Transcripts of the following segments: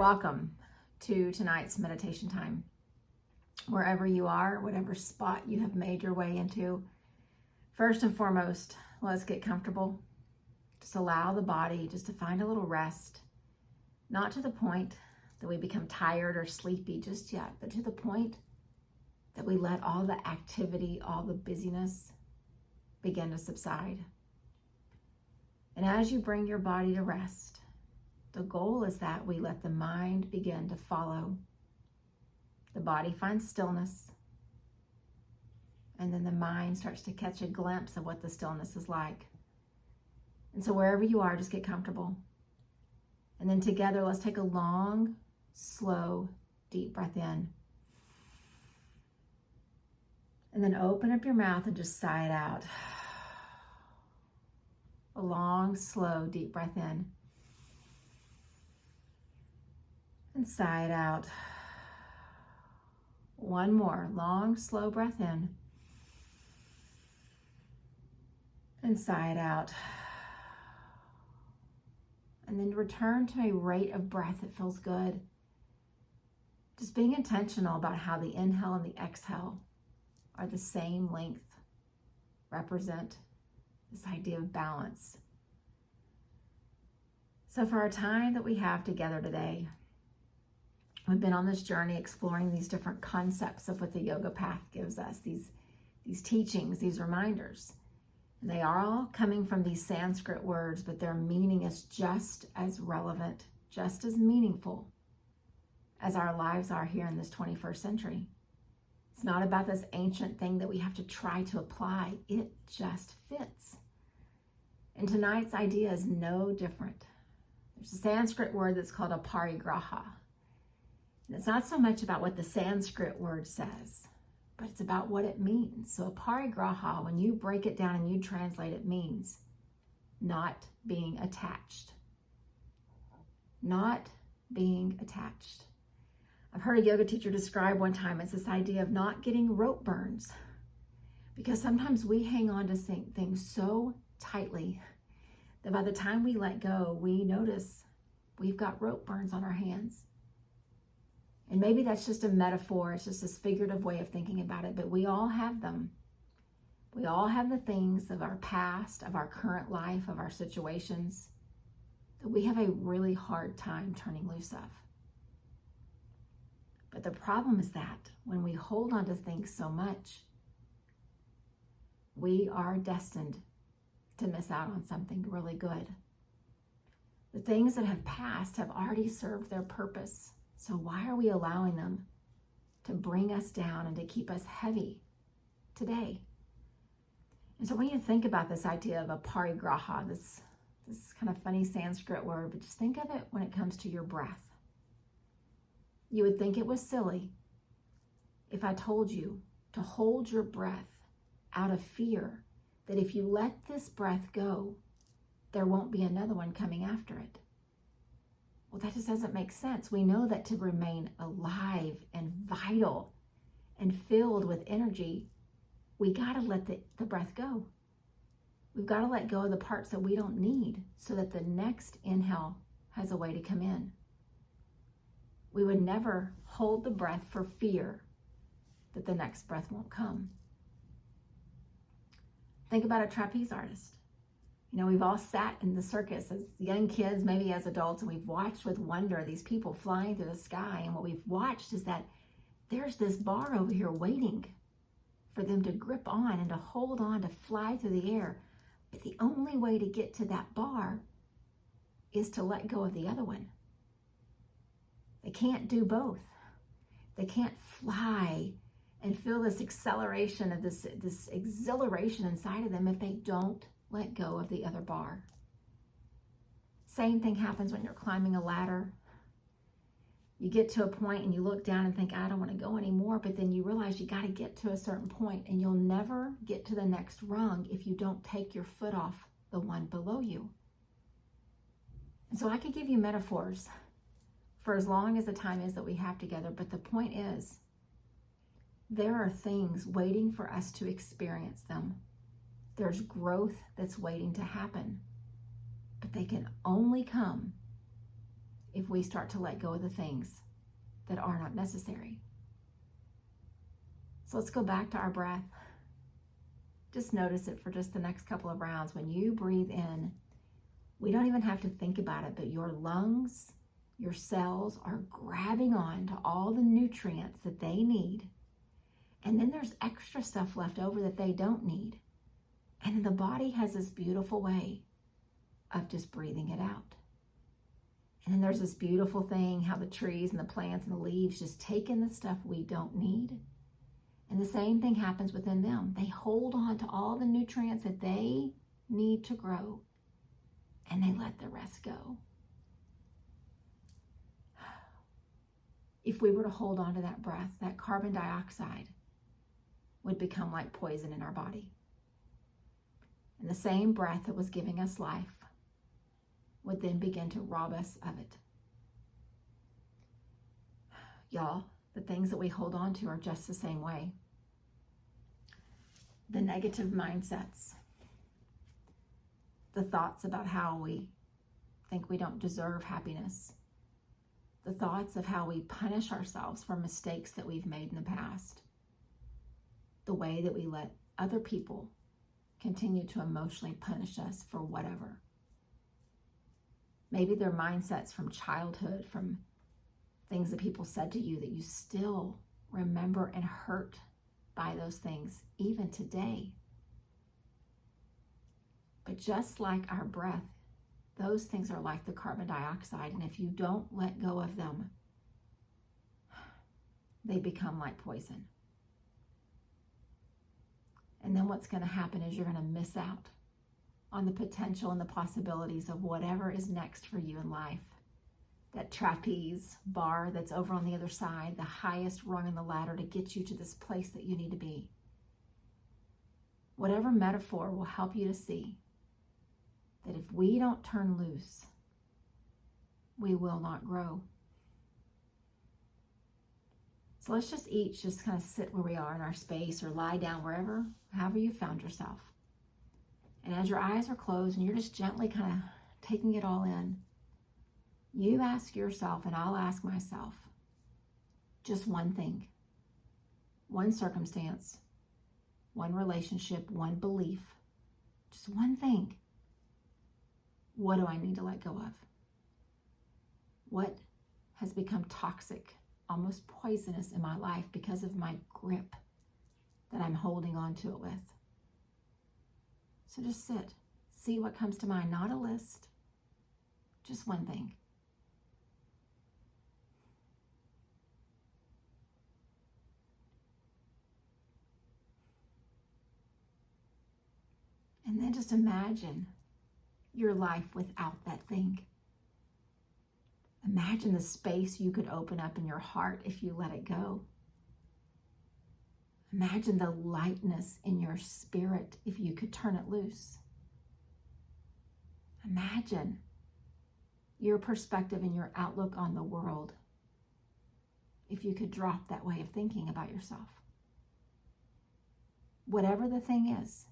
Welcome to tonight's meditation time. Wherever you are, whatever spot you have made your way into, first and foremost, let's get comfortable. Just allow the body just to find a little rest, not to the point that we become tired or sleepy just yet, but to the point that we let all the activity, all the busyness begin to subside. And as you bring your body to rest, the goal is that we let the mind begin to follow. The body finds stillness, and then the mind starts to catch a glimpse of what the stillness is like. And so wherever you are, just get comfortable. And then together, let's take a long, slow, deep breath in. And then open up your mouth and just sigh it out. A long, slow, deep breath in. And sigh it out. One more long, slow breath in. And sigh it out. And then return to a rate of breath that feels good. Just being intentional about how the inhale and the exhale are the same length, represent this idea of balance. So for our time that we have together today, we've been on this journey exploring these different concepts of what the yoga path gives us, these teachings, these reminders. And they are all coming from these Sanskrit words, but their meaning is just as relevant, just as meaningful as our lives are here in this 21st century. It's not about this ancient thing that we have to try to apply. It just fits. And tonight's idea is no different. There's a Sanskrit word that's called Aparigraha. And it's not so much about what the Sanskrit word says, but it's about what it means. So Aparigraha, when you break it down and you translate it, means not being attached. Not being attached. I've heard a yoga teacher describe one time, it's this idea of not getting rope burns. Because sometimes we hang on to things so tightly that by the time we let go, we notice we've got rope burns on our hands. And maybe that's just a metaphor, it's just this figurative way of thinking about it, but we all have them. We all have the things of our past, of our current life, of our situations, that we have a really hard time turning loose of. But the problem is that when we hold on to things so much, we are destined to miss out on something really good. The things that have passed have already served their purpose. So why are we allowing them to bring us down and to keep us heavy today? And so when you think about this idea of Aparigraha, this kind of funny Sanskrit word, but just think of it when it comes to your breath. You would think it was silly if I told you to hold your breath out of fear that if you let this breath go, there won't be another one coming after it. Well, that just doesn't make sense. We know that to remain alive and vital and filled with energy, we got to let the breath go. We've got to let go of the parts that we don't need so that the next inhale has a way to come in. We would never hold the breath for fear that the next breath won't come. Think about a trapeze artist. You know, we've all sat in the circus as young kids, maybe as adults, and we've watched with wonder these people flying through the sky. And what we've watched is that there's this bar over here waiting for them to grip on and to hold on to fly through the air. But the only way to get to that bar is to let go of the other one. They can't do both. They can't fly and feel this acceleration of this exhilaration inside of them if they don't let go of the other bar. Same thing happens when you're climbing a ladder. You get to a point and you look down and think, I don't want to go anymore, but then you realize you got to get to a certain point and you'll never get to the next rung if you don't take your foot off the one below you. And so I could give you metaphors for as long as the time is that we have together, but the point is, there are things waiting for us to experience them. There's growth that's waiting to happen, but they can only come if we start to let go of the things that are not necessary. So let's go back to our breath. Just notice it for just the next couple of rounds. When you breathe in, we don't even have to think about it, but your lungs, your cells are grabbing on to all the nutrients that they need. And then there's extra stuff left over that they don't need. And the body has this beautiful way of just breathing it out. And then there's this beautiful thing, how the trees and the plants and the leaves just take in the stuff we don't need. And the same thing happens within them. They hold on to all the nutrients that they need to grow, and they let the rest go. If we were to hold on to that breath, that carbon dioxide would become like poison in our body. And the same breath that was giving us life would then begin to rob us of it. Y'all, the things that we hold on to are just the same way. The negative mindsets, the thoughts about how we think we don't deserve happiness, the thoughts of how we punish ourselves for mistakes that we've made in the past, the way that we let other people continue to emotionally punish us for whatever. Maybe they're mindsets from childhood, from things that people said to you that you still remember and hurt by those things even today. But just like our breath, those things are like the carbon dioxide, and if you don't let go of them, they become like poison. And then what's going to happen is you're going to miss out on the potential and the possibilities of whatever is next for you in life. That trapeze bar that's over on the other side, the highest rung in the ladder to get you to this place that you need to be. Whatever metaphor will help you to see that if we don't turn loose, we will not grow. So let's just each just kind of sit where we are in our space or lie down wherever, however you found yourself. And as your eyes are closed and you're just gently kind of taking it all in, you ask yourself, and I'll ask myself, just one thing, one circumstance, one relationship, one belief, just one thing. What do I need to let go of? What has become toxic, almost poisonous in my life because of my grip that I'm holding on to it with? So just sit, see what comes to mind, not a list, just one thing. And then just imagine your life without that thing. Imagine the space you could open up in your heart if you let it go. Imagine the lightness in your spirit if you could turn it loose. Imagine your perspective and your outlook on the world if you could drop that way of thinking about yourself. Whatever the thing is,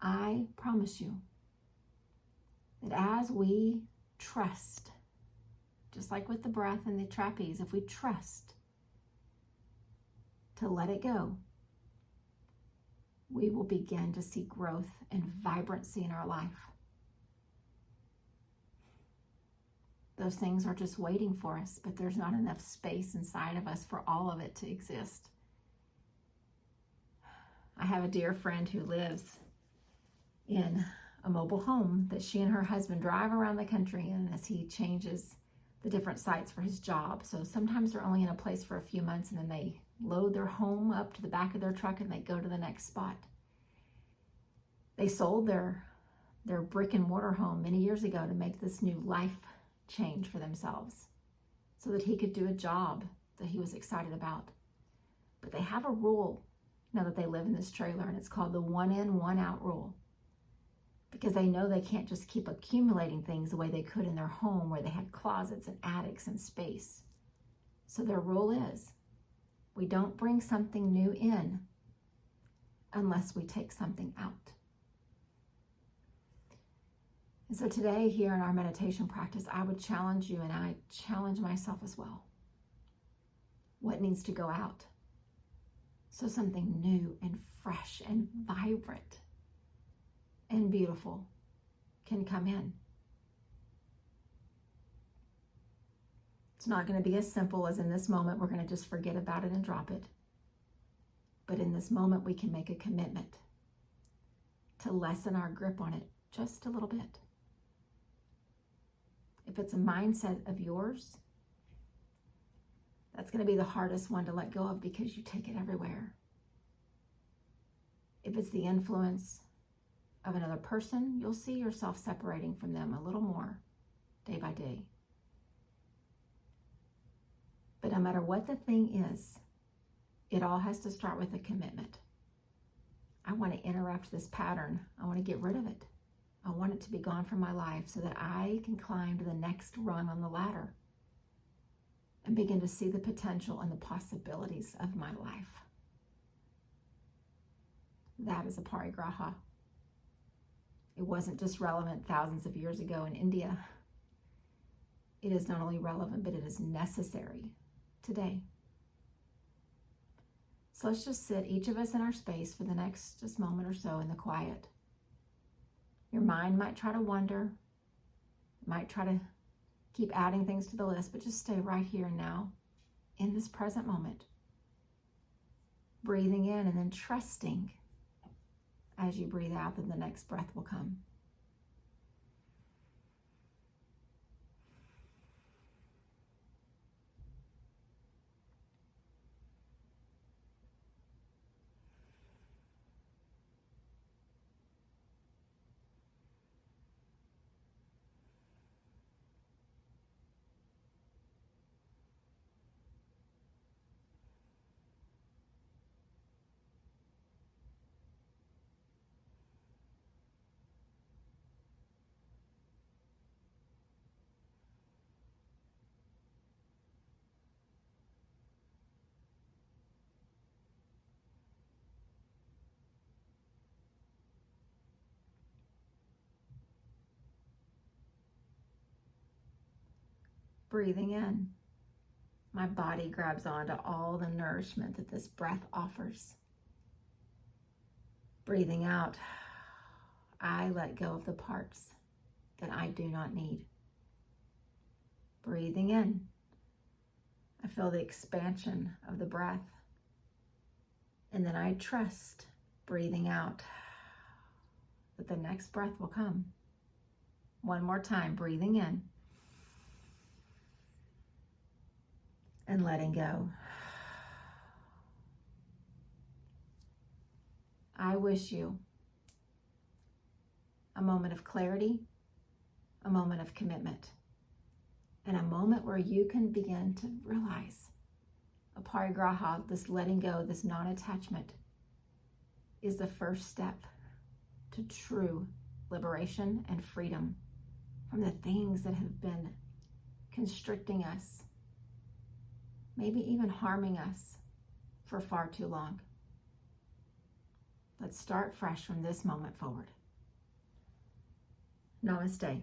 I promise you that as we trust, just like with the breath and the trapeze, if we trust to let it go, we will begin to see growth and vibrancy in our life. Those things are just waiting for us, but there's not enough space inside of us for all of it to exist. I have a dear friend who lives in a mobile home that she and her husband drive around the country in as he changes the different sites for his job. So sometimes they're only in a place for a few months and then they load their home up to the back of their truck and they go to the next spot. They sold their brick and mortar home many years ago to make this new life change for themselves so that he could do a job that he was excited about. But they have a rule now that they live in this trailer, and it's called the 1 in, 1 out rule. Because they know they can't just keep accumulating things the way they could in their home where they had closets and attics and space. So their rule is, we don't bring something new in unless we take something out. And so today here in our meditation practice, I would challenge you, and I challenge myself as well. What needs to go out so something new and fresh and vibrant and beautiful can come in? It's not going to be as simple as in this moment we're going to just forget about it and drop it. But in this moment we can make a commitment to lessen our grip on it just a little bit. If it's a mindset of yours, that's going to be the hardest one to let go of because you take it everywhere. If it's the influence of another person, you'll see yourself separating from them a little more day by day. But no matter what the thing is, it all has to start with a commitment. I want to interrupt this pattern. I want to get rid of it. I want it to be gone from my life so that I can climb to the next rung on the ladder and begin to see the potential and the possibilities of my life. That is Aparigraha. It wasn't just relevant thousands of years ago in India. It is not only relevant, but it is necessary today. So let's just sit, each of us in our space, for the next just moment or so in the quiet. Your mind might try to wander, might try to keep adding things to the list, but just stay right here and now in this present moment. Breathing in and then trusting as you breathe out that the next breath will come. Breathing in, my body grabs onto all the nourishment that this breath offers. Breathing out, I let go of the parts that I do not need. Breathing in, I feel the expansion of the breath. And then I trust, breathing out, that the next breath will come. One more time, breathing in. And letting go. I wish you a moment of clarity, a moment of commitment, and a moment where you can begin to realize Aparigraha, this letting go, this non-attachment, is the first step to true liberation and freedom from the things that have been constricting us, maybe even harming us for far too long. Let's start fresh from this moment forward. Namaste.